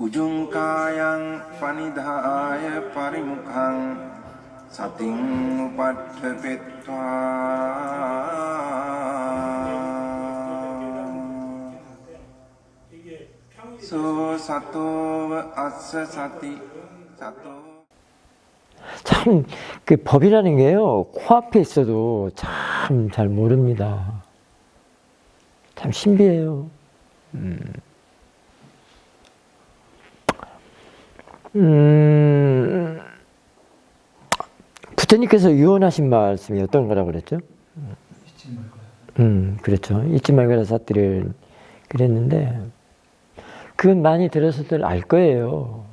උජුංකායං පනිදාය පරිමුඛං සතින් උපට්ඨපෙත්වා සෝ සතෝව අස්ස සති සතෝ. 참 그 법이라는 게요, 코앞에 있어도 참 잘 모릅니다. 참 신비해요. 부처님께서 유언하신 말씀이 어떤 거라고 그랬죠? 잊지 말거라. 그렇죠. 잊지 말거라 사띠를 그랬는데, 그건 많이 들어서들 알 거예요.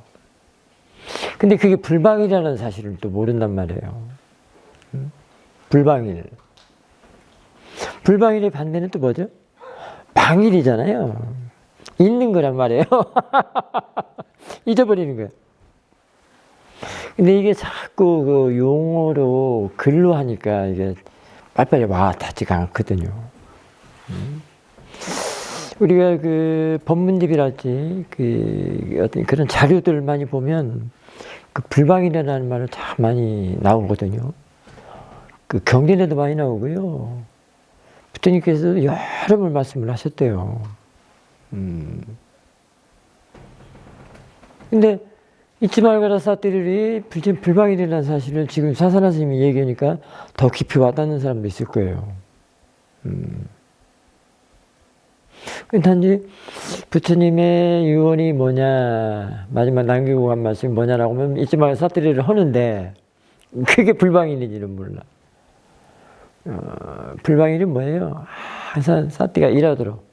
근데 그게 불방이라는 사실을 또 모른단 말이에요. 불방일. 불방일의 반대는 또 뭐죠? 방일이잖아요. 잊는 거란 말이에요. 잊어버리는 거예요. 근데 이게 자꾸 그 용어로 글로 하니까 이게 빨리빨리 와 닿지가 않거든요. 우리가 그 법문집이랄지 그 어떤 그런 자료들 많이 보면 그 불방이라는 말을 참 많이 나오거든요. 그 경전에도 많이 나오고요. 부처님께서도 여러 번 말씀을 하셨대요. 근데 잊지 말거라 사띠들이 불방이라는 사실을 지금 사사나 스님이 얘기하니까 더 깊이 와닿는 사람도 있을 거예요. 단지 부처님의 유언이 뭐냐, 마지막 남기고 간 말씀이 뭐냐라고 하면 잊지 말고 사띠리를 하는데 그게 불방일인지는 몰라. 불방일은 뭐예요? 항상 사띠가 일하도록,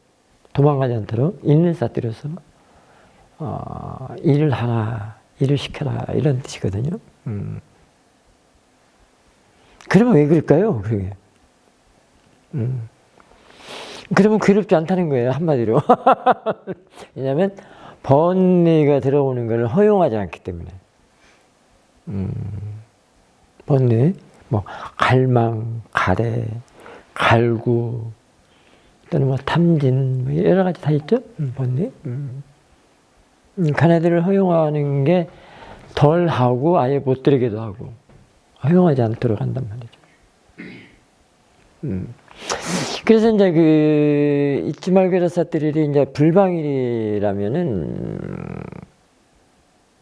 도망가지 않도록 있는 사띠로서 일을 하라, 일을 시켜라, 이런 뜻이거든요. 그러면 왜 그럴까요? 그게. 그러면 괴롭지 않다는 거예요, 한마디로. 왜냐하면 번뇌가 들어오는 걸 허용하지 않기 때문에. 번뇌, 뭐 갈망, 가래, 갈구, 또는 뭐 탐진, 뭐 여러 가지 다 있죠. 번뇌. 가나들을 허용하는 게 덜하고 아예 못 들이게도 하고 허용하지 않도록 한단 말이죠. 그래서 이제 그 잊지 말거라 사띠들이 이제 불방일이라면은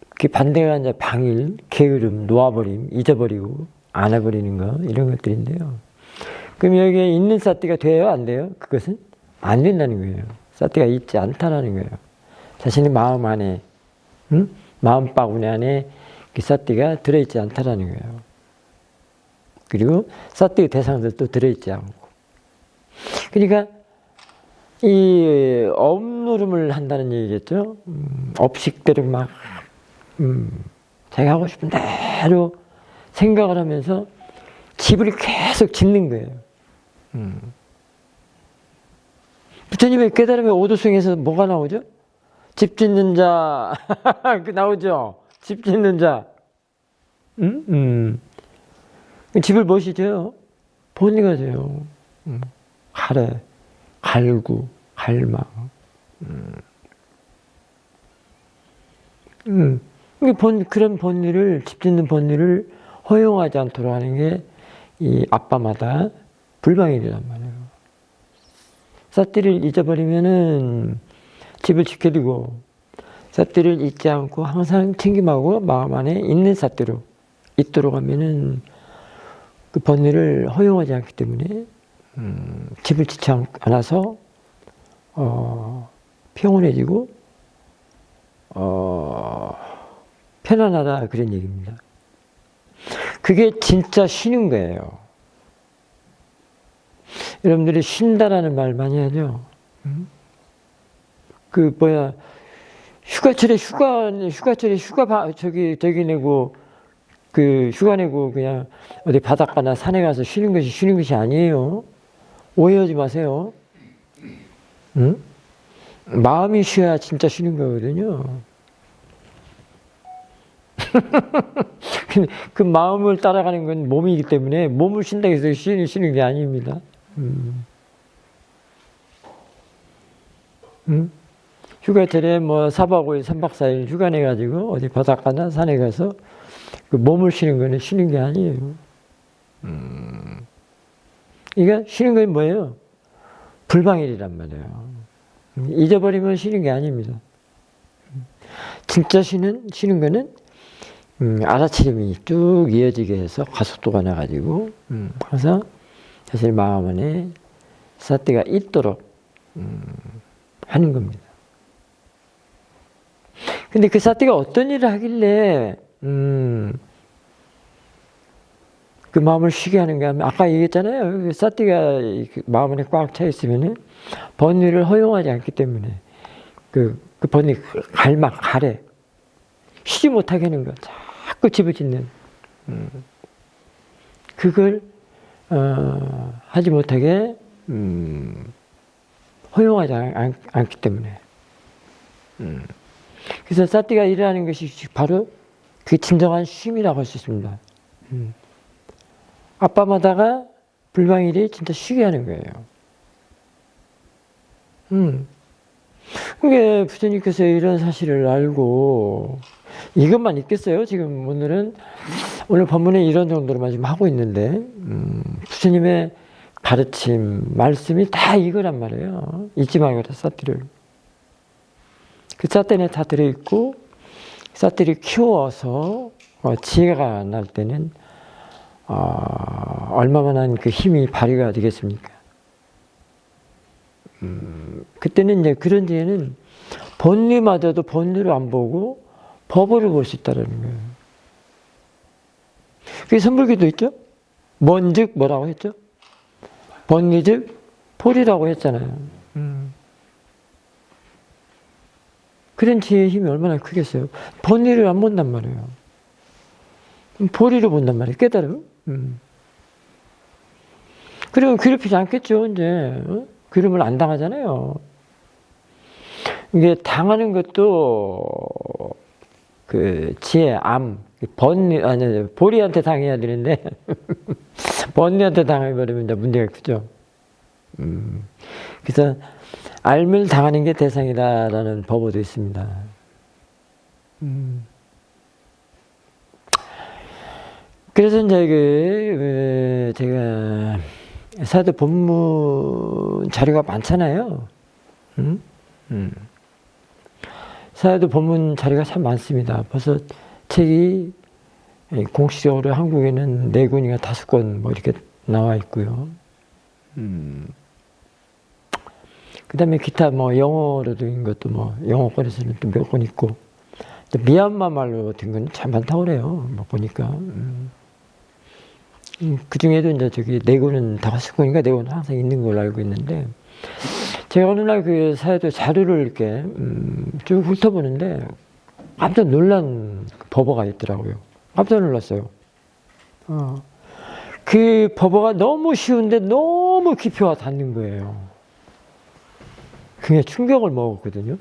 그 반대가 이제 방일, 게으름, 놓아버림, 잊어버리고 안 해버리는 거 이런 것들인데요. 그럼 여기에 있는 사띠가 돼요, 안 돼요? 그것은 안 된다는 거예요. 사띠가 있지 않다라는 거예요. 자신의 마음 안에, 마음 바구니 안에 그 사띠가 들어있지 않다라는 거예요. 그리고 사띠의 대상들도 들어있지 않고. 그러니까 이 업노름을 한다는 얘기겠죠. 업식대로 막 자기가 하고 싶은 대로 생각을 하면서 집을 계속 짓는 거예요. 부처님의 깨달음의 오도승에서 뭐가 나오죠? 집 짓는 자, 그 나오죠? 집 짓는 자. 집을 무엇이죠? 본의가 돼요. 가래, 갈구, 갈망. 그런 본의를, 집 짓는 본의를 허용하지 않도록 하는 게 이 아빠마다 불방일이란 말이에요. 사띠를 잊어버리면은 집을 지켜두고, 사띠를 잊지 않고 항상 챙김하고 마음 안에 있는 사띠로 있도록 하면은 그 번뇌를 허용하지 않기 때문에 집을 짓지 않아서 평온해지고 편안하다, 그런 얘기입니다. 그게 진짜 쉬는 거예요. 여러분들이 쉰다라는 말 많이 하죠. 그 뭐야, 휴가철에 저기 내고 그 휴가 내고 그냥 어디 바닷가나 산에 가서 쉬는 것이 아니에요. 오해하지 마세요. 마음이 쉬어야 진짜 쉬는 거거든요. 그 마음을 따라가는 건 몸이기 때문에 몸을 쉰다고 해서 쉬는 게 아닙니다. 휴가철에 뭐 4박 5일, 3박 4일 휴가 내가지고 어디 바닷가나 산에 가서 그 몸을 쉬는 거는 쉬는 게 아니에요. 그러니까 쉬는 건 뭐예요? 불방일이란 말이에요. 잊어버리면 쉬는 게 아닙니다. 진짜 쉬는 거는 알아차림이 쭉 이어지게 해서 가속도가 나가지고 항상 사실 마음 안에 사티가 있도록 하는 겁니다. 근데 그 사티가 어떤 일을 하길래 그 마음을 쉬게 하는가 하면 아까 얘기했잖아요. 그 사티가 마음 안에 꽉 차 있으면은 번뇌를 허용하지 않기 때문에 그 번뇌 가래 쉬지 못하게 하는 거 자꾸 집어짓는 그걸 하지 못하게 허용하지 않기 때문에 그래서 사티가 일어나는 것이 바로 그 진정한 쉼이라고 할 수 있습니다. 아빠마다가 불방일이 진짜 쉬게 하는 거예요. 그게 부처님께서 이런 사실을 알고 이것만 있겠어요? 지금 오늘 법문에 이런 정도로만 지금 하고 있는데 부처님의 가르침, 말씀이 다 이거란 말이에요. 잊지 말고 다 사티를. 그 사티에 다 들어있고 사티를 키워서 지혜가 날 때는 얼마만한 그 힘이 발휘가 되겠습니까? 그때는 이제 그런 지혜는 번뇌마저도 번뇌로 안 보고 법으로 볼 수 있다는 거예요. 그게 선불기도 있죠? 먼즉 뭐라고 했죠? 번뇌즉 폴이라고 했잖아요. 그런 지혜의 힘이 얼마나 크겠어요? 번뇌를 안 본단 말이에요. 보리로 본단 말이에요. 깨달음. 그러면 괴롭히지 않겠죠, 이제. 괴롭힘을 안 당하잖아요. 이게 당하는 것도 그 지혜, 보리한테 당해야 되는데, 번뇌한테 당해버리면 이제 문제가 크죠. 그래서 알물 당하는 게 대상이다라는 법어도 있습니다. 그래서 이제 제가 사도 본문 자료가 많잖아요. 사도 본문 자료가 참 많습니다. 벌써 책이 공식적으로 한국에는 4권인가 5권 뭐 이렇게 나와 있고요. 그 다음에 기타 뭐 영어로 된 것도 뭐 영어권에서는 또 몇 권 있고 미얀마 말로 된 건 참 많다고 그래요. 뭐 보니까. 그 중에도 이제 저기 4권은 5권인가 4권은 항상 있는 걸로 알고 있는데 제가 어느 날 그 사회도 자료를 이렇게 쭉 훑어보는데 깜짝 놀란 법어가 있더라고요. 깜짝 놀랐어요. 그 법어가 너무 쉬운데 너무 깊이와 닿는 거예요. 굉장히 충격을 먹었거든요.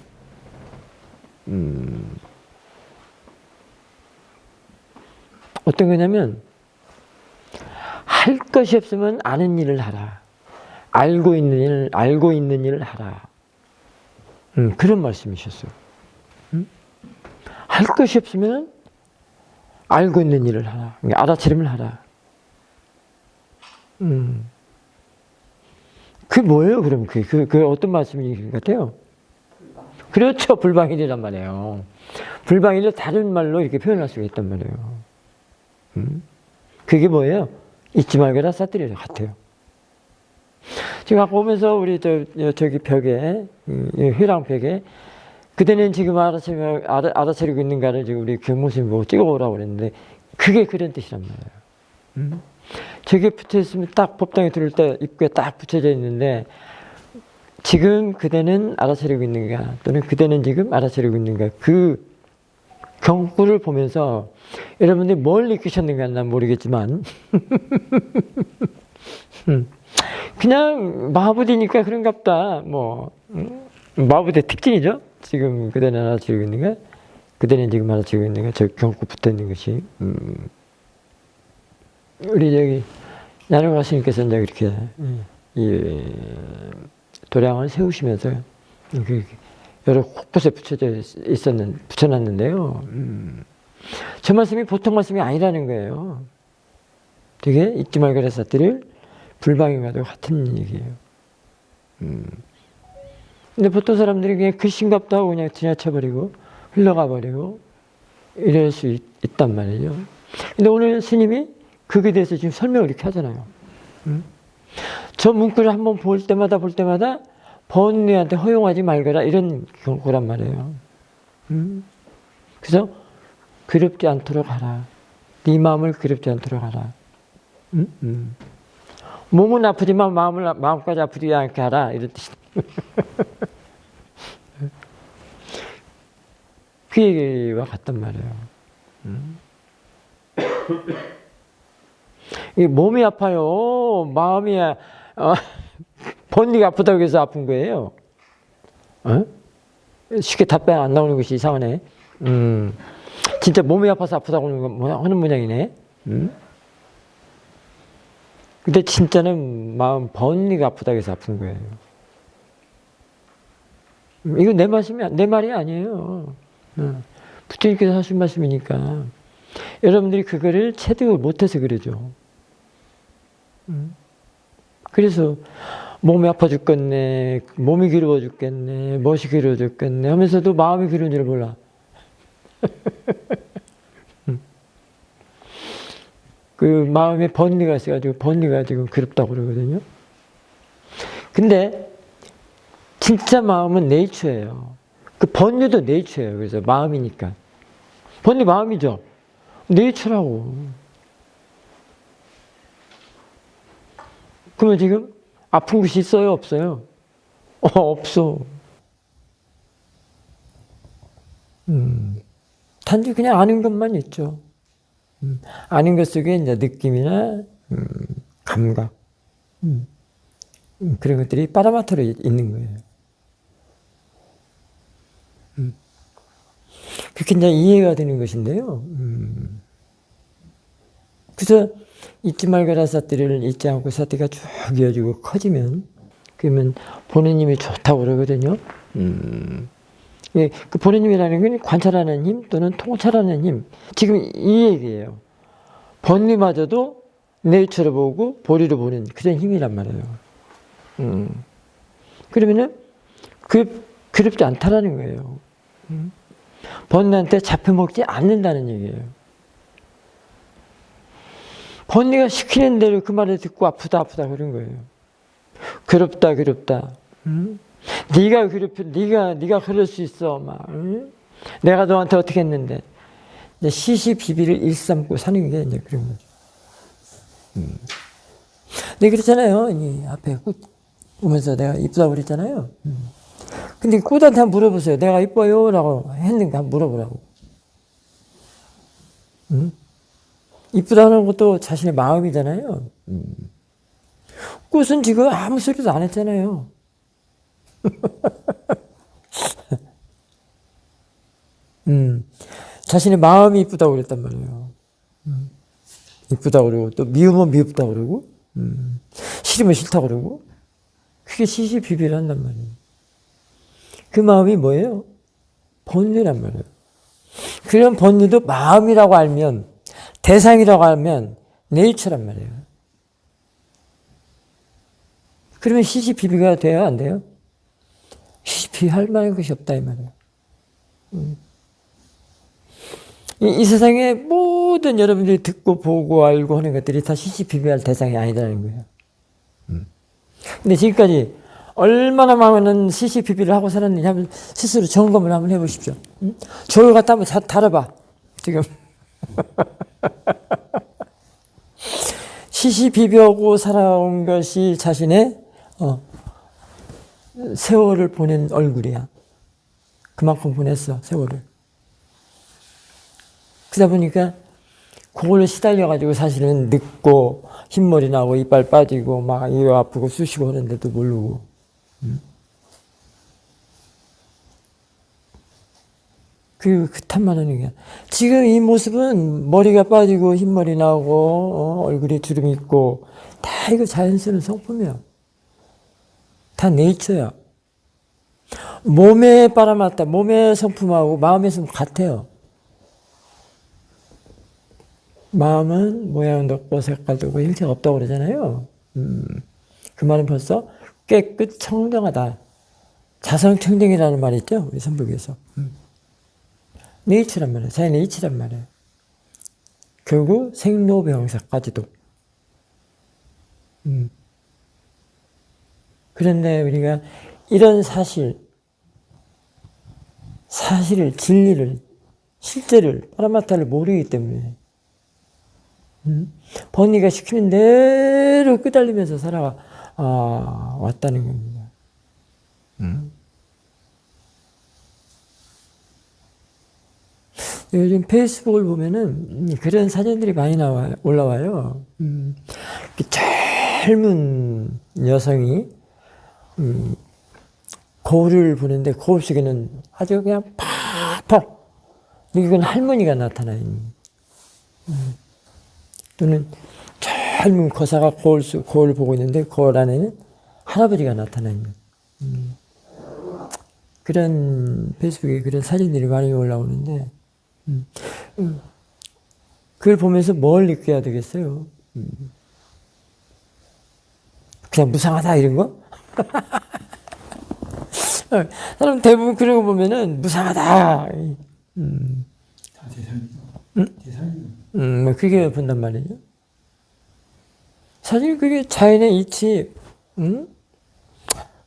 어떤 거냐면 할 것이 없으면 아는 일을 하라. 알고 있는 일을 하라. 그런 말씀이셨어요. 할 것이 없으면 알고 있는 일을 하라. 알아차림을 하라. 그게 뭐예요, 그럼? 그 어떤 말씀인 것 같아요? 그렇죠. 불방일이란 말이에요. 불방일을 다른 말로 이렇게 표현할 수가 있단 말이에요. 그게 뭐예요? 잊지 말거라 사티리 같아요. 지금 아까 오면서 우리 저기 벽에, 회랑벽에, 그대는 지금 알아차리고 있는가를 지금 우리 경모스님 보고 찍어오라고 그랬는데, 그게 그런 뜻이란 말이에요. 저게 붙여 있으면 딱 법당에 들어올 때 입구에 딱 붙여져 있는데, 지금 그대는 알아차리고 있는가, 또는 그대는 지금 알아차리고 있는가, 그 경구를 보면서 여러분들이 뭘 느끼셨는가 난 모르겠지만, 그냥 마부디니까 그런갑다. 뭐 마부디 특징이죠. 지금 그대는 알아차리고 있는가, 그대는 지금 알아차리고 있는가, 저 경구 붙어 있는 것이. 우리 저기 나nuga 스님께서 이제 이렇게 이 도량을 세우시면서 여러 곳곳에 붙여놨는데요. 저 말씀이 보통 말씀이 아니라는 거예요. 되게 잊지 말거라 사태를 불방인과도 같은 얘기예요. 근데 보통 사람들이 그냥 글씨인갑도 하고 그냥 지나쳐버리고 흘러가 버리고 이럴 수 있단 말이죠. 근데 오늘 스님이 그게 대해서 지금 설명을 이렇게 하잖아요. 저 문구를 한번 볼 때마다 번뇌한테 허용하지 말거라 이런 거란 말이에요. 그래서 괴롭지 않도록 하라. 네 마음을 괴롭지 않도록 하라. 몸은 아프지만 마음까지 아프지 않게 하라 이런 뜻이. 그 얘기와 같단 말이에요. 이 몸이 아파요. 마음이 번뇌가 아프다고 해서 아픈 거예요. 쉽게 답변 안 나오는 것이 이상하네. 진짜 몸이 아파서 아프다고 하는 모양이네. 근데 진짜는 마음 번뇌가 아프다고 해서 아픈 거예요. 이거 내 말이 아니에요. 부처님께서 하신 말씀이니까 여러분들이 그거를 체득을 못해서 그러죠. 그래서 몸이 아파 죽겠네, 몸이 괴로워 죽겠네, 멋이 괴로워 죽겠네 하면서도 마음이 괴로운 줄 몰라. 그 마음에 번뇌가 있어가지고 번뇌가 지금 괴롭다고 그러거든요. 근데 진짜 마음은 네이처예요. 그 번뇌도 네이처예요. 그래서 마음이니까. 번뇌 마음이죠. 네이처라고. 그러면 지금 아픈 곳이 있어요? 없어요? 없어. 단지 그냥 아는 것만 있죠. 아는 것 속에 이제 느낌이나 감각 그런 것들이 빠라마트로 있는 거예요. 그렇게 이제 이해가 되는 것인데요. 그래서 잊지 말거라 사태를 잊지 않고 사태가 쭉 이어지고 커지면 그러면 보내님이 좋다고 그러거든요. 예, 그 보내님이라는 건 관찰하는 힘 또는 통찰하는 힘. 지금 이 얘기예요. 번뇌마저도 네이처로 보고 보리로 보는 그런 힘이란 말이에요. 그러면은 괴롭지 않다라는 거예요. 번뇌한테 잡혀먹지 않는다는 얘기예요. 번뇌가 시키는 대로 그 말을 듣고 아프다 그런 거예요. 괴롭다. 네가 괴롭혀, 네가 그럴 수 있어, 막. 내가 너한테 어떻게 했는데. 이제 시시비비를 일삼고 사는 게 이제 그런 거죠. 네, 그렇잖아요. 이 앞에 꽃 보면서 내가 이쁘다고 그랬잖아요. 근데 꽃한테 한번 물어보세요. 내가 이뻐요? 라고 했는가 한번 물어보라고. 이쁘다는 것도 자신의 마음이잖아요. 꽃은 지금 아무 소리도 안 했잖아요. 자신의 마음이 이쁘다고 그랬단 말이에요. 이쁘다고 그러고, 또 미우면 미흡다고 그러고, 싫으면 싫다고 그러고, 그게 시시비비를 한단 말이에요. 그 마음이 뭐예요? 번뇌란 말이에요. 그런 번뇌도 마음이라고 알면, 대상이라고 알면, 네이처란 말이에요. 그러면 시시비비가 돼요? 안 돼요? 시시비비 할 만한 것이 없다, 이 말이에요. 이 세상의 모든 여러분들이 듣고 보고 알고 하는 것들이 다 시시비비할 대상이 아니라는 거예요. 근데 지금까지 얼마나 많은 시시비비를 하고 살았는지 한번 스스로 점검을 한번 해보십시오. 저를 갖다 한번 다뤄봐. 지금. 시시비비하고 살아온 것이 자신의 세월을 보낸 얼굴이야. 그만큼 보냈어, 세월을. 그러다 보니까 그걸로 시달려가지고 사실은 늙고 흰머리 나고 이빨 빠지고 막 이거 아프고 쑤시고 하는데도 모르고. 그 탓만 게 지금 이 모습은 머리가 빠지고 흰머리 나고 얼굴에 주름 있고 다 이거 자연스러운 성품이야. 다 네이처야. 몸에 빨아맞다. 몸의 성품하고 마음의 성품 같아요. 마음은 모양도 없고 색깔도 없고 형체가 없다고 그러잖아요. 그 말은 벌써 깨끗 청정하다. 자성청정이라는 말이 있죠. 우리 선불교에서. 네이처란 말이에요. 자연의 이치란 말이에요. 결국 생로병사까지도. 그런데 우리가 이런 사실을, 진리를, 실제를, 파라마타를 모르기 때문에 번뇌가 시키는 대로 끄달리면서 왔다는 겁니다. 요즘 페이스북을 보면은 그런 사진들이 많이 올라와요. 젊은 여성이 거울을 보는데 거울 속에는 아주 그냥 팍팍 이건 할머니가 나타나 있는. 또는 젊은 거사가 거울을 보고 있는데 거울 안에는 할아버지가 나타나 있는. 그런 페이스북에 그런 사진들이 많이 올라오는데 그걸 보면서 뭘 느껴야 되겠어요? 그냥 무상하다 이런 거? 사람 대부분 그런 거 보면은 무상하다. 그게 본단 말이죠. 사실 그게 자연의 이치,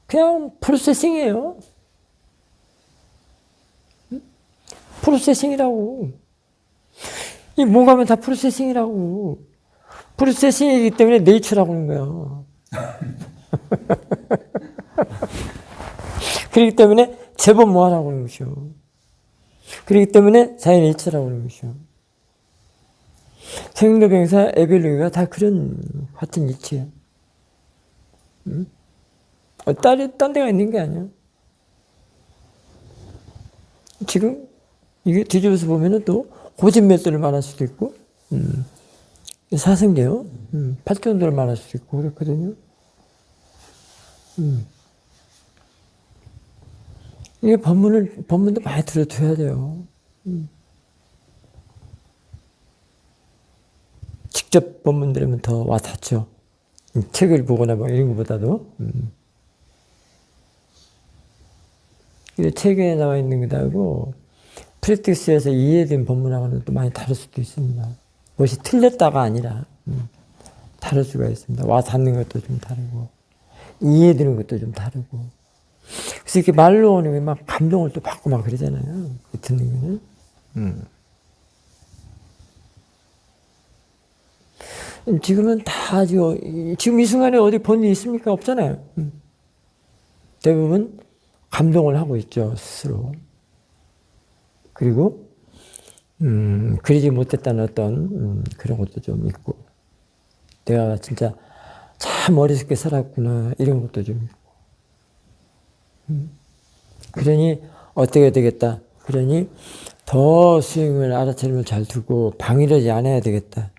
그냥 프로세싱이에요. 프로세싱이라고. 이 뭔가면 다 프로세싱이라고. 프로세싱이기 때문에 네이처라고 하는 거야. 그렇기 때문에 제법 뭐하라고 하는 것이요. 그렇기 때문에 자연의 이치라고 하는 것이요. 생로병사 에벨루가 다 그런 같은 이치예요. 딴 데가 있는 게 아니야. 지금 이게 뒤집어서 보면은 또 고진멸도를 말할 수도 있고, 사성계요. 팔전도를 말할 수도 있고 그렇거든요. 이게 법문도 많이 들어둬야 돼요. 직접 법문 들으면 더 와닿죠. 책을 보거나 뭐 이런 것보다도. 책에 나와 있는 것하고 프랙티스에서 이해된 법문하고는 또 많이 다를 수도 있습니다. 무엇이 틀렸다가 아니라 다를 수가 있습니다. 와닿는 것도 좀 다르고 이해되는 것도 좀 다르고. 그래서 이렇게 말로 오는 게 막 감동을 또 받고 막 그러잖아요. 듣는 거는. 지금은 다 지금 이 순간에 어디 본 일 있습니까? 없잖아요. 대부분 감동을 하고 있죠, 스스로. 그리고 그리지 못했다는 어떤 그런 것도 좀 있고, 내가 진짜 참 어리석게 살았구나 이런 것도 좀 있고. 그러니 어떻게 되겠다. 그러니 더 스윙을 알아차림을 잘 두고 방일하지 않아야 되겠다.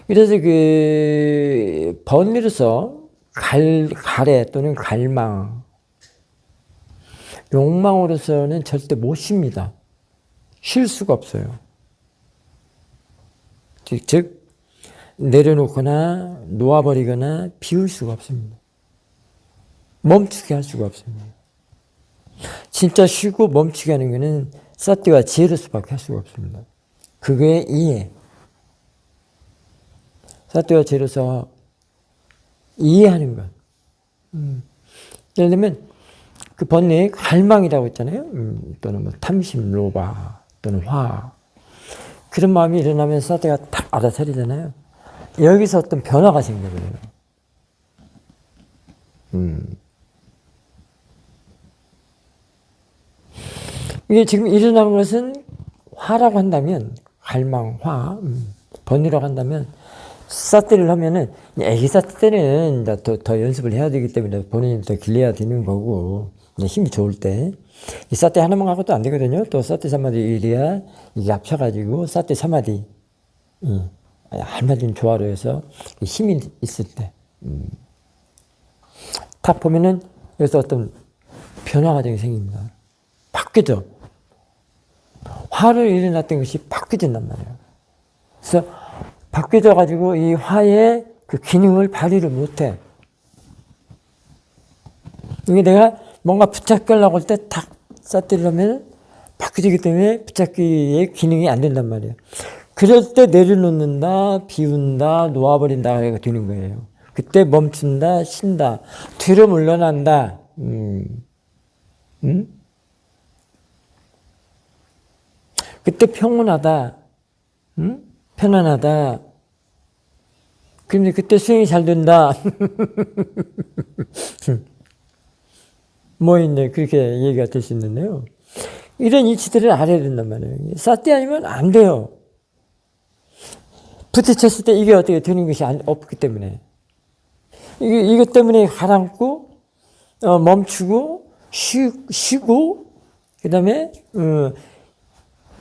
그래서 그 번뇌로서 가래 또는 갈망, 욕망으로서는 절대 못 쉽니다. 쉴 수가 없어요. 즉 내려놓거나 놓아버리거나 비울 수가 없습니다. 멈추게 할 수가 없습니다. 진짜 쉬고 멈추게 하는 것은 사티와 지혜로서밖에 할 수가 없습니다. 그게 이해. 사티와 지혜로서 이해하는 것. 예를 들면 그 번뇌의 갈망이라고 했잖아요. 또는 뭐 탐심, 로바 또는 화. 그런 마음이 일어나면 사티가 탁 알아차리잖아요. 여기서 어떤 변화가 생겨요. 이게 지금 일어나는 것은 화라고 한다면, 갈망, 화, 번뇌라고 한다면, 사티를 하면은, 애기 사티 때는 더 연습을 해야 되기 때문에 본인이 더 길러야 되는 거고, 힘이 좋을 때. 이 사티 하나만 갖고도 안 되거든요. 또 사티 사마디 일이야, 이게 합쳐가지고, 사티 사마디, 한마디는 조화로 해서 힘이 있을 때. 딱 보면은 그래서 어떤 변화 과정이 생깁니다. 바뀌죠. 화로 일어났던 것이 바뀌어진단 말이에요. 그래서 바뀌어져 가지고 이 화의 그 기능을 발휘를 못해. 이게 내가 뭔가 붙잡으려고 할 때 탁 쏴뜨리려면 바뀌어지기 때문에 붙잡기의 기능이 안 된단 말이에요. 그럴 때 내려놓는다, 비운다, 놓아버린다가 되는 거예요. 그때 멈춘다, 쉰다, 뒤로 물러난다. 그때 평온하다, 편안하다. 근데 그때 수행이 잘 된다. 뭐 있네, 그렇게 얘기가 될 수 있는데요. 이런 이치들을 알아야 된단 말이에요. 사티 아니면 안 돼요. 부딪혔을 때 이게 어떻게 되는 것이 없기 때문에. 이것 때문에 가라앉고, 멈추고, 쉬고, 그 다음에,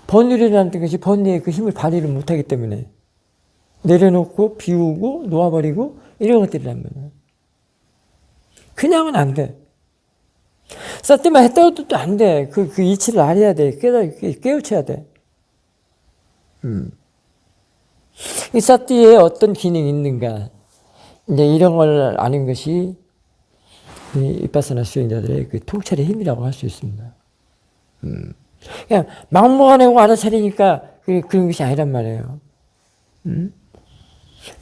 번뇌라는 것이 번뇌의 그 힘을 발휘를 못하기 때문에. 내려놓고, 비우고, 놓아버리고, 이런 것들이란 말이에요. 그냥은 안 돼. 사티만 했다고 또 안 돼. 그 이치를 알아야 돼. 깨우쳐야 돼. 이 사티에 어떤 기능이 있는가. 이제 이런 걸 아는 것이 이 비파사나 수행자들의 그 통찰의 힘이라고 할 수 있습니다. 그냥 막무가내고 알아차리니까 그런 것이 아니란 말이에요.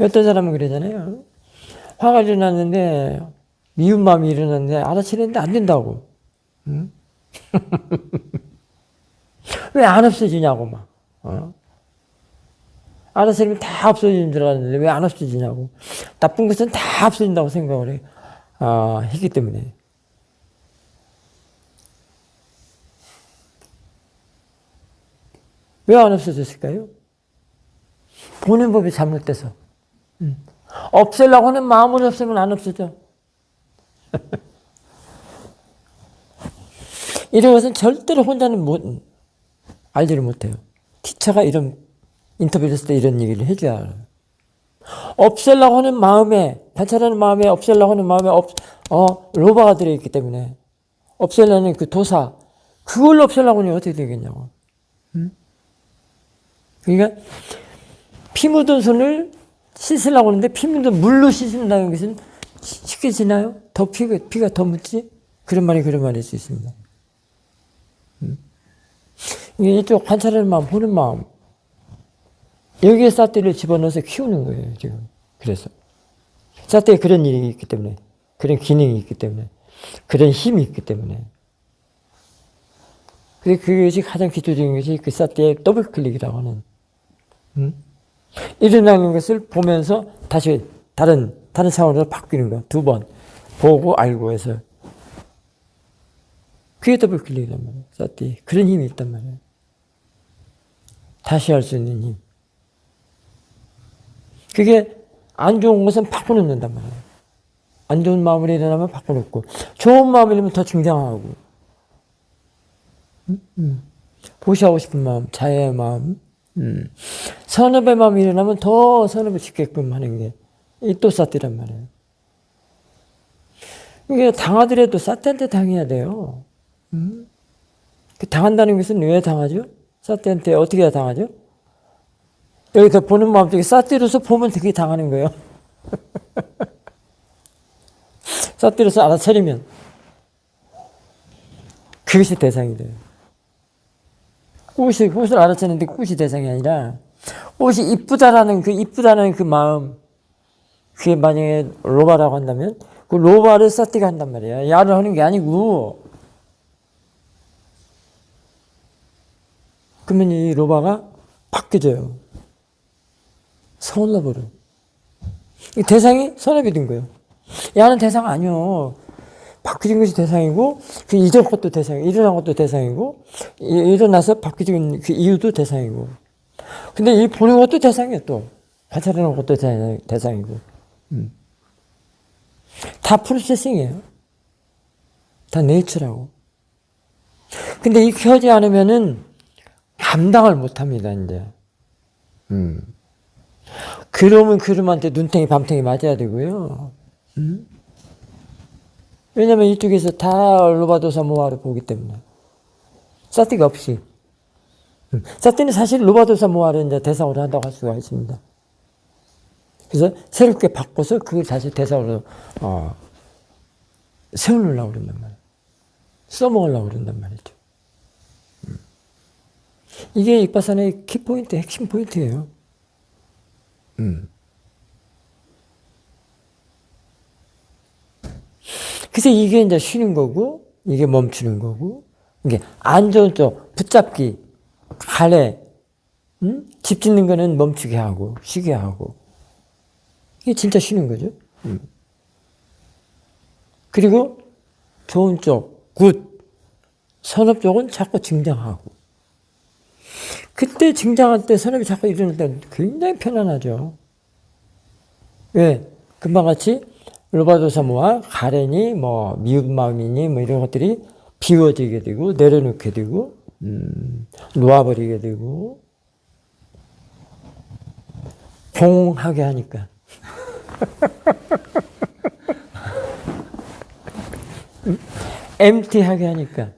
어떤 사람은 그러잖아요. 화가 일어났는데, 미운 마음이 일어났는데, 알아차리는데 안 된다고. 왜 안 없어지냐고, 막. 알아차리면 다 없어지는 줄 알았는데, 왜 안 없어지냐고. 나쁜 것은 다 없어진다고 생각을 해. 했기 때문에. 왜 안 없어졌을까요? 보는 법이 잘못돼서. 없애려고 하는 마음을 없으면 안 없어져. 이런 것은 절대로 혼자는 알지를 못해요. 티처가 이런 인터뷰를 했을 때 이런 얘기를 해줘야 알아요. 없애려고 하는 마음에, 관찰하는 마음에, 없애려고 하는 마음에, 로바가 들어있기 때문에, 없애려는 그 도사, 그걸로 없애려고 하면 어떻게 되겠냐고. 그러니까, 피 묻은 손을 씻으려고 하는데, 피 묻은 물로 씻는다는 것은 쉽게 지나요? 더 피가 더 묻지? 그런 말일 수 있습니다. 이쪽 관찰하는 마음, 보는 마음. 여기에 사티를 집어넣어서 키우는 거예요, 지금. 그래서. 사티에 그런 일이 있기 때문에, 그런 기능이 있기 때문에, 그런 힘이 있기 때문에. 그것이 가장 기초적인 것이 그 사티의 더블 클릭이라고 하는, 일어나는 것을 보면서 다시 다른 차원으로 바뀌는 거. 2번. 보고 알고 해서. 그게 더블 클릭이란 말이에요, 사티. 그런 힘이 있단 말이에요. 다시 할 수 있는 힘. 그게 안 좋은 것은 바꿔놓는단 말이에요. 안 좋은 마음으로 일어나면 바꿔놓고, 좋은 마음이 일어나면 더 중장하고, 보시하고 싶은 마음, 자애의 마음, 선업의 마음이 일어나면 더 선업을 짓게끔 하는 게, 이 또 사티란 말이에요. 이게 당하더라도 사티한테 당해야 돼요. 당한다는 것은 왜 당하죠? 사티한테 어떻게 해야 당하죠? 여기서 보는 마음 중에 사티로서 보면 되게 당하는 거예요. 사티로서 알아차리면 그것이 대상이 돼요. 꽃을 알아차리는데 꽃이 대상이 아니라 꽃이 이쁘다라는 그 마음, 그게 만약에 로바라고 한다면 그 로바를 사티가 한단 말이에요. 야를 하는 게 아니고, 그러면 이 로바가 바뀌어져요. 선업으로. 이 대상이 선업이 된 거예요. 야는 대상 아니요. 바뀌어진 것이 대상이고, 그 이전 것도 대상이고, 일어난 것도 대상이고, 일어나서 바뀌어진 그 이유도 대상이고. 근데 이 보는 것도 대상이에요, 또. 관찰하는 것도 대상이고. 다 프로세싱이에요. 다 네이처라고. 근데 익혀지 않으면은 감당을 못 합니다, 이제. 그러면 그놈한테 눈탱이 밤탱이 맞아야 되고요. 왜냐면 이쪽에서 다 로바도사모아를 보기 때문에. 사티가 없이. 사티는 사실 로바도사모아를 이제 대상으로 한다고 할 수가 있습니다. 그래서 새롭게 바꿔서 그걸 다시 대상으로, 세우려고 그런단 말이에요. 써먹으려고 그런단 말이죠. 이게 익바산의 키포인트, 핵심 포인트예요. 그래서 이게 이제 쉬는 거고, 이게 멈추는 거고, 이게 안 좋은 쪽, 붙잡기, 갈래, 집 짓는 거는 멈추게 하고, 쉬게 하고. 이게 진짜 쉬는 거죠. 그리고 좋은 쪽, 굿, 선업 쪽은 자꾸 증장하고. 그때 증장할 때, 선업이 자꾸 일어날 때는 굉장히 편안하죠. 왜? 금방 같이 로바도사모아, 가렌이, 뭐, 미운 마음이니, 뭐, 이런 것들이 비워지게 되고, 내려놓게 되고, 놓아버리게 되고, 공하게 하니까. empty하게 하니까.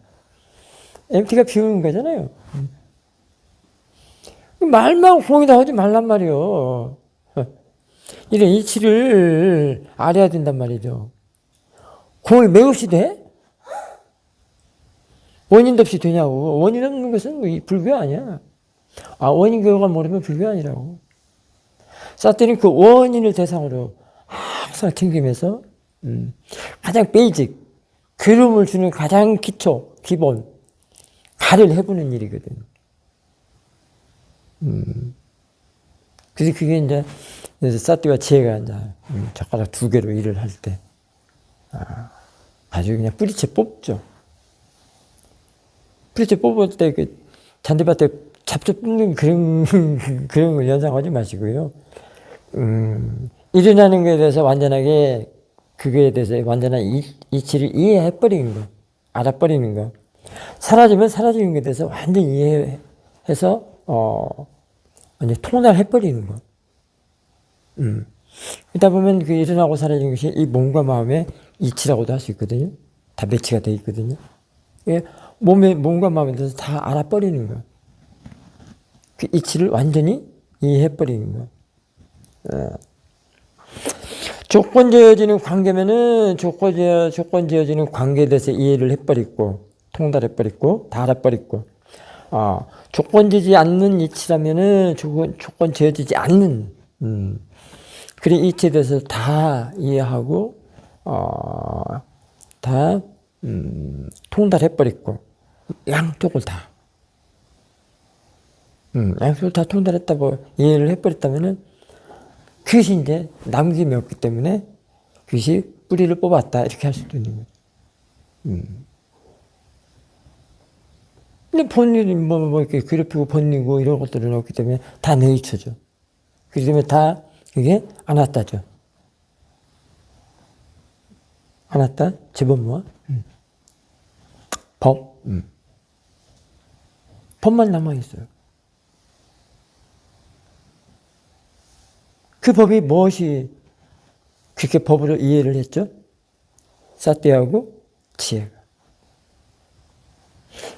empty가 비우는 거잖아요. 말만 공에다 하지 말란 말이요. 이런 이치를 알아야 된단 말이죠. 공이 맥없이 돼? 원인도 없이 되냐고. 원인 없는 것은 뭐 불교 아니야. 원인 교가 모르면 불교 아니라고. 사태는 그 원인을 대상으로 항상 튕기면서 가장 베이직, 그름을 주는 가장 기초, 기본, 가를 해보는 일이거든. 그래서 그게 이제 사티와 지혜가 이제 젓가락 2개로 일을 할 때 아주 그냥 뿌리채 뽑죠. 뿌리채 뽑을 때 그 잔디밭에 잡초 뽑는 그런 걸 연상하지 마시고요. 일어나는 것에 대해서 완전하게 그거에 대해서 완전한 이치를 이해해버리는 거, 알아버리는 거. 사라지면 사라지는 것에 대해서 완전히 이해해서 완전 통달해버리는 거. 그러다 보면 그 일어나고 사라지는 것이 이 몸과 마음의 이치라고도 할 수 있거든요. 다 매치가 돼 있거든요. 몸과 마음에 대해서 다 알아버리는 거. 그 이치를 완전히 이해해버리는 거. 조건지어지는 관계면은 조건지어지는 관계에 대해서 이해를 해버리고, 통달해버리고, 다 알아버리고, 조건지지 않는 이치라면은 조건지어지지 않는, 그런 이치에 대해서 다 이해하고, 다, 통달해버리고, 양쪽을 다. 양쪽을 다 통달했다고 이해를 해버렸다면은, 그것이 이제 남김이 없기 때문에 그것이 뿌리를 뽑았다 이렇게 할 수도 있는 거예요. 근데 본인이 뭐 이렇게 괴롭히고 번리고 이런 것들은 없기 때문에 다 네이처죠. 그렇기 때문에 다 이게 아나타죠. 아나타, 제법모아, 법, 법만 남아 있어요. 그 법이 무엇이 그렇게 법으로 이해를 했죠? 사티하고 지혜가.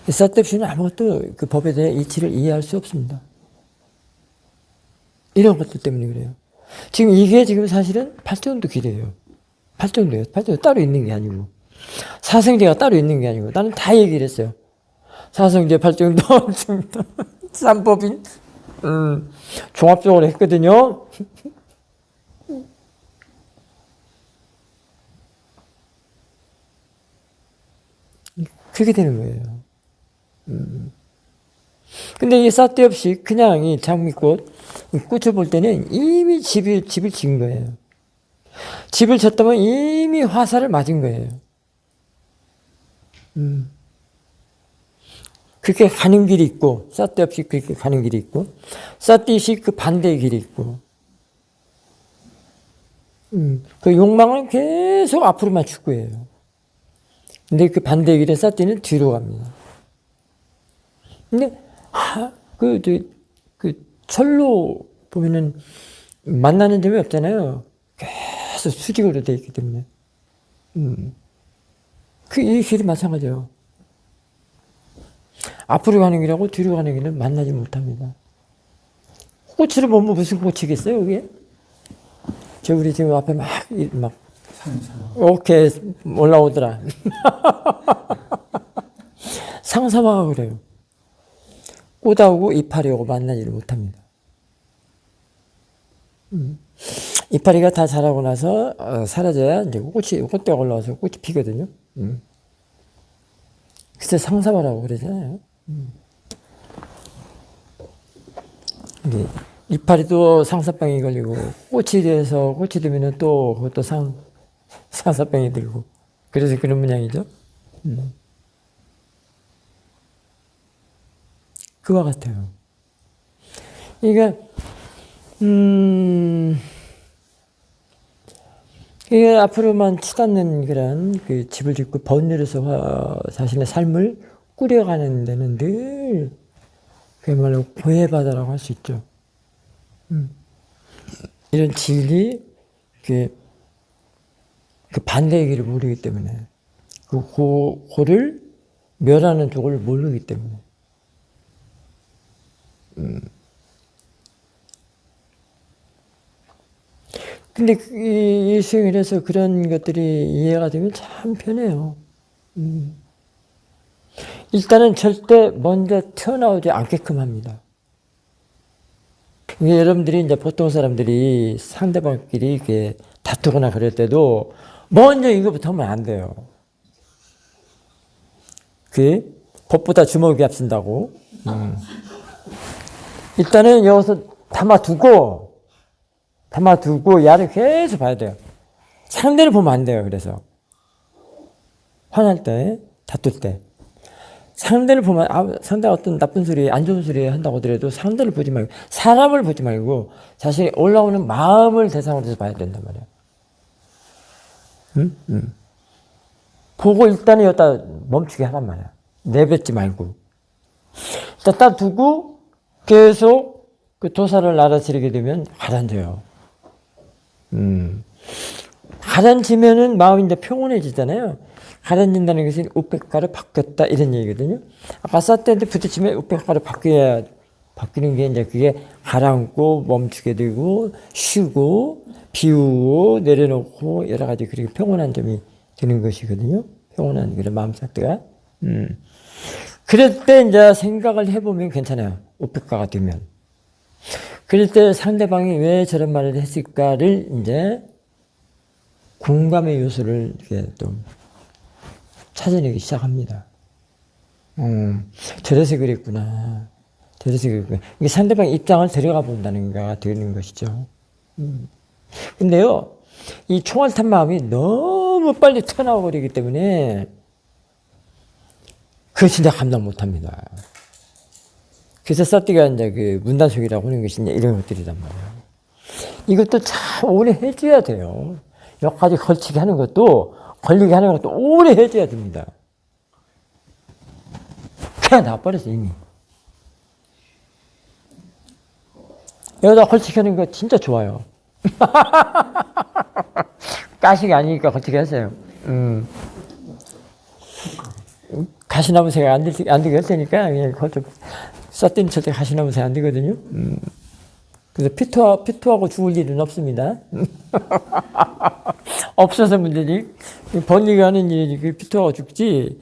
사티 없이는 아무것도 그 법에 대해 이치를 이해할 수 없습니다. 이런 것들 때문에 그래요. 지금 이게 지금 사실은 팔정도 길이에요. 팔정도예요. 팔정도 따로 있는 게 아니고. 사성제가 따로 있는 게 아니고. 나는 다 얘기를 했어요. 사성제, 팔정도, 삼법인, 종합적으로 했거든요. 그렇게 되는 거예요. 근데 이 사티 없이 그냥 이 장미꽃, 꽃을 볼 때는 이미 집을 지은 거예요. 집을 졌다면 이미 화살을 맞은 거예요. 그렇게 가는 길이 있고, 사티 없이 그렇게 가는 길이 있고, 사티 없이 그 반대의 길이 있고, 그 욕망은 계속 앞으로만 추구해요. 근데 그 반대의 길에 사티는 뒤로 갑니다. 근데, 그 철로 보면은 만나는 점이 없잖아요. 계속 수직으로 돼 있기 때문에. 이 길이 마찬가지예요. 앞으로 가는 길하고 뒤로 가는 길은 만나지 못합니다. 꽃을 보면 무슨 꽃이겠어요, 이게? 저 우리 지금 앞에 막 오케이 올라오더라. 상사마가 그래요. 꽃하고 이파리하고 만나지를 못합니다. 이파리가 다 자라고 나서 사라져야 이제 꽃대가 올라와서 꽃이 피거든요. 그래서 상사마라고 그러잖아요. 이파리도 상사병이 걸리고 꽃이 되면은 또 그것도 상사병이 들고 그래서 그런 모양이죠. 그와 같아요. 그러니까 이게 앞으로만 치닫는 그런 그 집을 짓고 번뇌로서 자신의 삶을 꾸려가는 데는 늘 그야말로 고해바다라고 할 수 있죠. 이런 진리, 그 반대의 길을 모르기 때문에, 고를 멸하는 쪽을 모르기 때문에. 근데 이 수행을 해서 그런 것들이 이해가 되면 참 편해요. 일단은 절대 먼저 튀어나오지 않게끔 합니다. 여러분들이 이제 보통 사람들이 상대방끼리 이렇게 다투거나 그럴 때도 먼저 이거부터 하면 안 돼요. 그 법보다 주먹이 앞선다고. 일단은 여기서 담아두고 야를 계속 봐야 돼요. 상대를 보면 안 돼요. 그래서 화날 때, 다툴 때. 상대를 보면 상대가 어떤 나쁜 소리, 안 좋은 소리 한다고 하더라도 상대를 보지 말고 사람을 보지 말고 자신이 올라오는 마음을 대상으로 해서 봐야 된단 말이야. 그거 일단은 여기다 멈추게 하란 말이야. 내뱉지 말고. 일단 딱 두고 계속 그 도사를 알아차리게 되면 가라앉아요. 가라앉으면은 마음이 이제 평온해지잖아요. 가라앉는다는 것은 우백가로 바뀌었다 이런 얘기거든요. 아까 사태한테 부딪히면 우백가로 바뀌는 게 이제 그게 가라앉고 멈추게 되고 쉬고 비우고 내려놓고 여러 가지 그렇게 평온한 점이 되는 것이거든요. 평온한 그런 마음 상태가. 그럴 때 이제 생각을 해보면 괜찮아요. 우백가가 되면. 그럴 때 상대방이 왜 저런 말을 했을까를 이제 공감의 요소를 이렇게 좀 찾아내기 시작합니다. 저래서 그랬구나. 이게 상대방 입장을 들어가 본다는 게 되는 것이죠. 근데요, 이 총알 탄 마음이 너무 빨리 튀어나와 버리기 때문에 그거 진짜 감당 못 합니다. 그래서 사띠가 이제 그 문단속이라고 하는 것이 이제 이런 것들이란 말이에요. 이것도 참 오래 해줘야 돼요. 여기까지 걸리게 하는 것도 오래 해줘야 됩니다. 그냥 나버렸어, 이미. 여기다 걸치게 하는 거 진짜 좋아요. 가식이 아니니까 걸치게 하세요. 가시나무 새가 안 되게 할 테니까, 그냥 걸쳐. 쌌더니 절대 가시나무 새 안 되거든요. 그래서 피토하고 죽을 일은 없습니다. 없어서 문제지. 번리가 하는 일이 피토하고 죽지,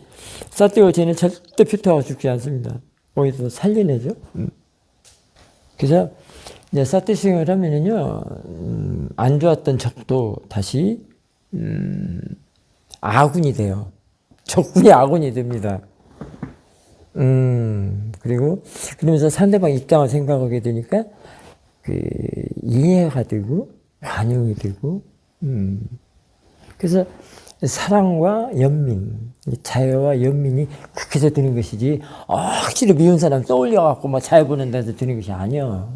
쌌더니 쟤는 절대 피토하고 죽지 않습니다. 거기서 살려내죠. 그래서 이제 사티 수행을 하면은요, 안 좋았던 적도 다시 아군이 돼요. 적군이 아군이 됩니다. 그리고 그러면서 상대방 입장을 생각하게 되니까 그 이해가 되고 반영이 되고, 그래서 사랑과 연민, 자애와 연민이 그렇게 해서 드는 것이지, 억지로 미운 사람 떠올려갖고 막 자애 보는 데서 드는 것이 아니야.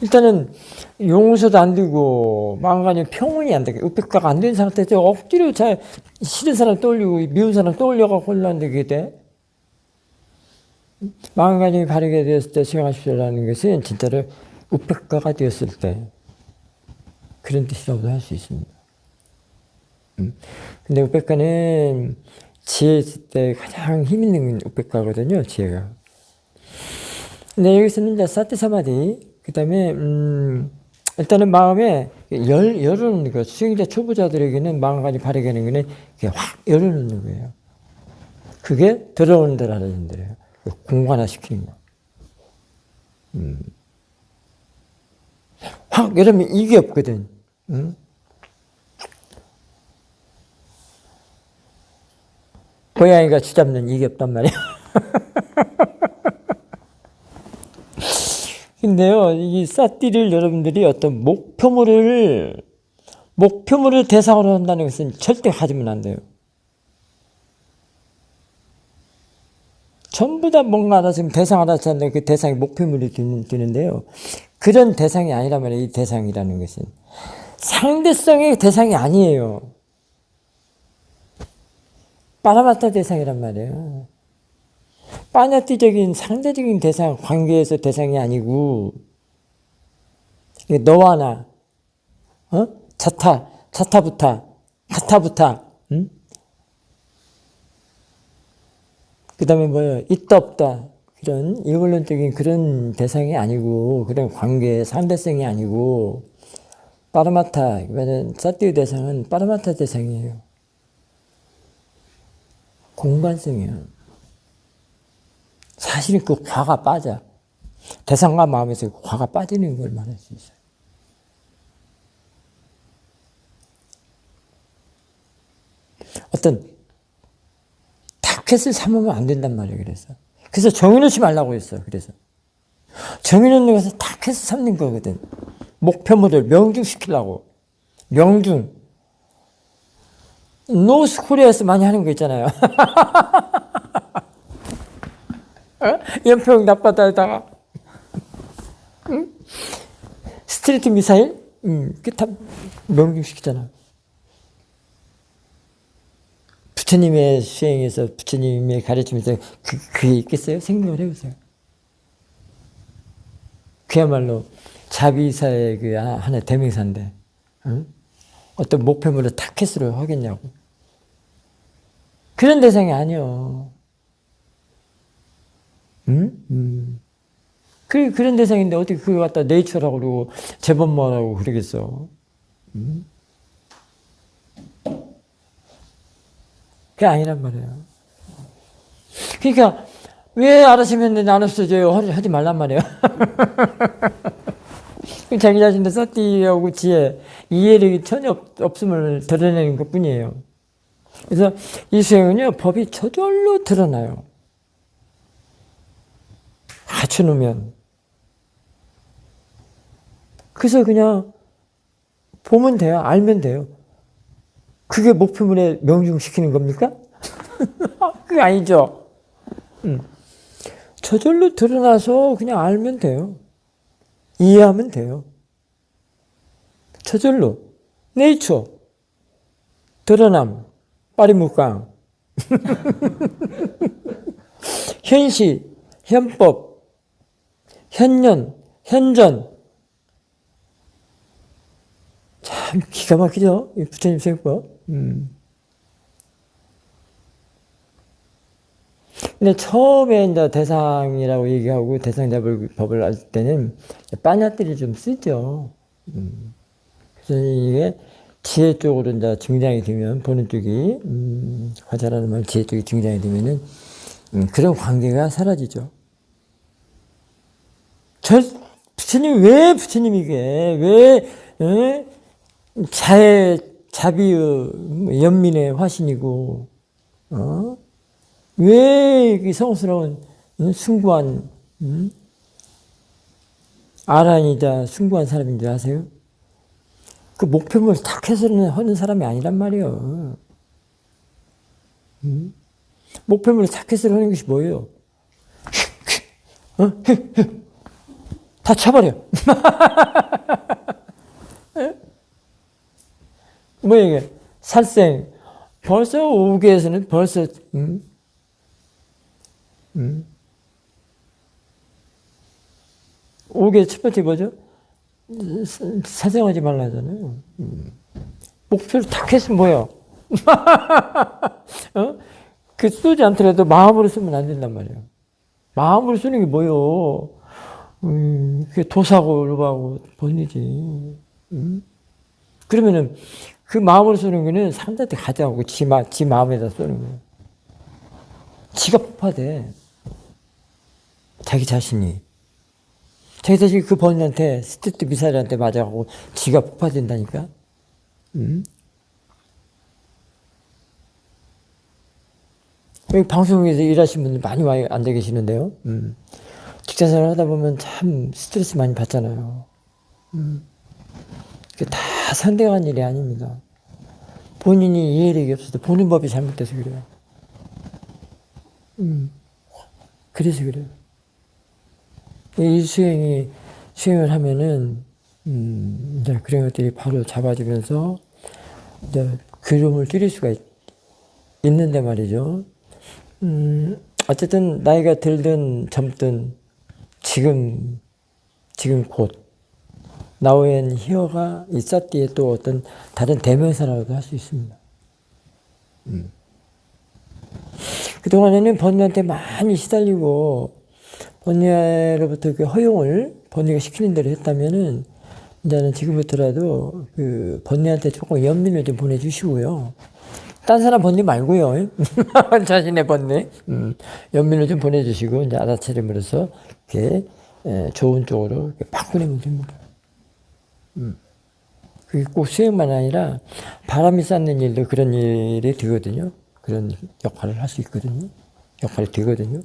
일단은 용서도 안 되고 마음가짐 평온이 안 되게 우백가가 안 된 상태에서 억지로 싫은 사람 떠올리고 미운 사람 떠올려갖고 혼란되게 그게 돼. 마음가짐이 바르게 되었을 때 수행하십시오라는 것은 진짜로 우백가가 되었을 때 그런 뜻이라고도 할 수 있습니다. 근데 우베카는 지혜 있을 때 가장 힘 있는 우베카거든요, 지혜가. 근데 여기서는 이제 사티 사마디, 그 다음에, 일단은 마음에 열어놓는 거예요. 수행자 초보자들에게는 마음까지 바르게 하는 거는 확 열어놓는 거예요. 그게 들어오는 대로 하는 대로예요. 공간화시키는 거. 확 열으면 이게 없거든. 고양이가 쥐잡는 이게 없단 말이야. 근데요, 이 사띠를 여러분들이 어떤 목표물을 대상으로 한다는 것은 절대 가지면 안 돼요. 전부 다 뭔가 하나 지금 대상 하나 찾는 그 대상이 목표물이 되는데요. 그런 대상이 아니란 말이에요, 이 대상이라는 것은. 상대성의 대상이 아니에요. 빠라마타 대상이란 말이에요. 빠냐띠적인 상대적인 대상, 관계에서 대상이 아니고, 너와 나, 자타부타, 가타부타, 그 다음에 뭐예요? 있다, 없다. 그런 일본론적인 그런 대상이 아니고, 그런 관계, 상대성이 아니고, 빠라마타, 사띠의 대상은 빠라마타 대상이에요. 공간성이에요. 사실은 그 과가 빠져. 대상과 마음에서 그 과가 빠지는 걸 말할 수 있어요. 어떤 타켓을 삼으면 안 된단 말이에요. 그래서 정해놓지 말라고 했어. 그래서 정해놓는 것은 타켓을 삼는 거거든. 목표물을 명중시키려고. 명중. 노스코리아에서 많이 하는 거 있잖아요. 연평 낮바다에다가 스트리트 미사일 다 명중시키잖아. 부처님의 수행에서 부처님의 가르치면서 그게 있겠어요? 생각을 해보세요. 그야말로 자비사의 그 하나의 대명사인데 어떤 목표물을 타켓으로 하겠냐고. 그런 대상이 아니요. 그런 대상인데 어떻게 그거 갖다 네이처라고 그러고 재범마라고 그러겠어. 그게 아니란 말이에요. 그러니까 왜 알아서면 했는데 안 없어져요? 하지 말란 말이에요. 자기 자신도 사띠하고 지혜, 이해력이 전혀 없음을 드러내는 것 뿐이에요. 그래서 이 수행은요, 법이 저절로 드러나요. 갖춰놓으면. 그래서 그냥 보면 돼요. 알면 돼요. 그게 목표물에 명중시키는 겁니까? 그게 아니죠. 저절로 드러나서 그냥 알면 돼요. 이해하면 돼요. 저절로. 네이처. 드러남. 빠리무깡. 현시. 현법. 현년. 현전. 참 기가 막히죠? 이 부처님 수행법. 근데 처음에 이제 대상이라고 얘기하고 대상 잡을 법을 알 때는 빠냐들이 좀 쓰죠. 그래서 이게 지혜 쪽으로 이제 증장이 되면, 보는 쪽이, 화자라는 말 지혜 쪽이 증장이 되면은, 그런 관계가 사라지죠. 부처님, 왜 부처님이게, 왜, 자비의 연민의 화신이고, 왜 성스러운 숭고한 아란이자 숭고한 사람인 줄 아세요? 그 목표물 탁 해서는 하는 사람이 아니란 말이에요. 목표물을 탁 해서 하는 것이 뭐예요? 다 쳐버려. 뭐야 이게? 살생. 벌써 오계에서는 벌써 오계 첫 번째 뭐죠? 사생하지 말라잖아요. 목표를 탁 했으면 뭐야? 어? 그 쓰지 않더라도 마음으로 쓰면 안 된단 말이에요. 마음으로 쓰는 게 뭐요? 그게 도사고 로하고 번이지. 그러면은 그 마음으로 쓰는 거는 상대한테 가져가고 지 마음에다 쓰는 거예요. 지가 폭파돼. 자기 자신이 그 번인한테 스티트 미사일한테 맞아가고 지가 폭파된다니까. 여기 방송에서 일하시는 분들 많이 와 앉아 계시는데요. 직장생활 하다 보면 참 스트레스 많이 받잖아요. 그게 다 상대가 한 일이 아닙니다. 본인이 이해력이 없어도 보는 법이 잘못돼서 그래요. 그래서 그래요. 이 수행을 하면은, 이제 그런 것들이 바로 잡아주면서, 이제 그름을 줄일 수가 있는데 말이죠. 어쨌든 나이가 들든 젊든 지금 곧 나오엔 히어가 이 사띠의 또 어떤 다른 대명사라고도 할 수 있습니다. 그동안에는 번뇌한테 많이 시달리고 번뇌로부터 그 허용을 번뇌가 시키는 대로 했다면은 이제는 지금부터라도 그 번뇌한테 조금 연민을 좀 보내주시고요. 딴 사람 번뇌 말고요. 자신의 번뇌 연민을 좀 보내주시고 이제 알아차림으로써 이렇게 좋은 쪽으로 이렇게 바꾸내면 됩니다. 그게 꼭 수행만 아니라 바람이 쌓는 일도 그런 일이 되거든요. 그런 역할을 할 수 있거든요. 역할이 되거든요.